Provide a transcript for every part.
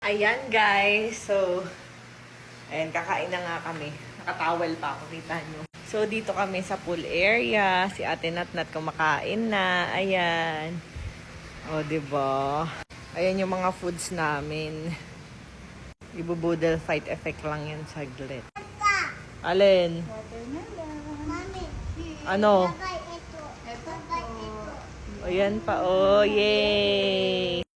Ayan guys, so ayan, kakain na nga kami. Nakatawel pa ako, kita nyo. So dito kami sa pool area. Si Ate Natnat kumakain na. Ayan. O, diba? Ayan yung mga foods namin. Ibubudel fight effect lang yan saglit. Alin? Mami, Ano? bagay ito. Bagay ito. O yan pa, oh, yay!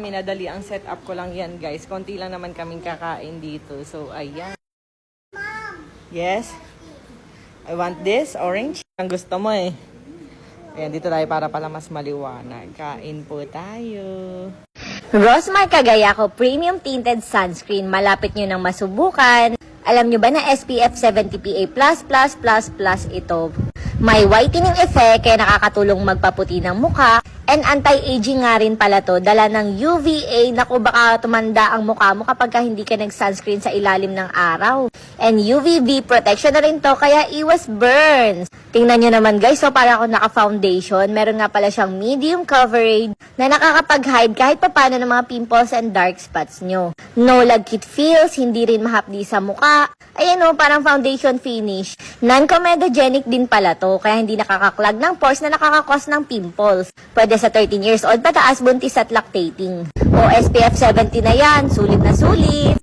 Minadali ang setup ko lang yan, guys. Konti lang naman kaming kakain dito. So, ayan. Mom, Yes? I want this, orange. Ang gusto mo eh. Ayan, dito tayo para pala mas maliwanag. Kain po tayo. Rosmar Cagayaco Premium Tinted Sunscreen. Malapit nyo nang masubukan. Alam nyo ba na SPF 70 PA++++ ito? May whitening effect kaya nakakatulong magpaputi ng mukha. And anti-aging nga rin pala to. Dala ng UVA. Naku, baka tumanda ang mukha mo kapag hindi ka nag-sunscreen sa ilalim ng araw. And UVB protection na rin to kaya iwas burns. Tingnan nyo naman guys, so para ako naka-foundation, meron nga pala siyang medium coverage na nakakapag-hide kahit papano ng mga pimples and dark spots nyo. No lagkit feels, hindi rin mahapdi sa mukha. Ayan o, parang foundation finish. Non-comedogenic din pala to, kaya hindi nakakaklag ng pores na nakakakos ng pimples. Pwede sa 13 years old pataas, buntis at lactating. O SPF 70 na yan, sulit na sulit.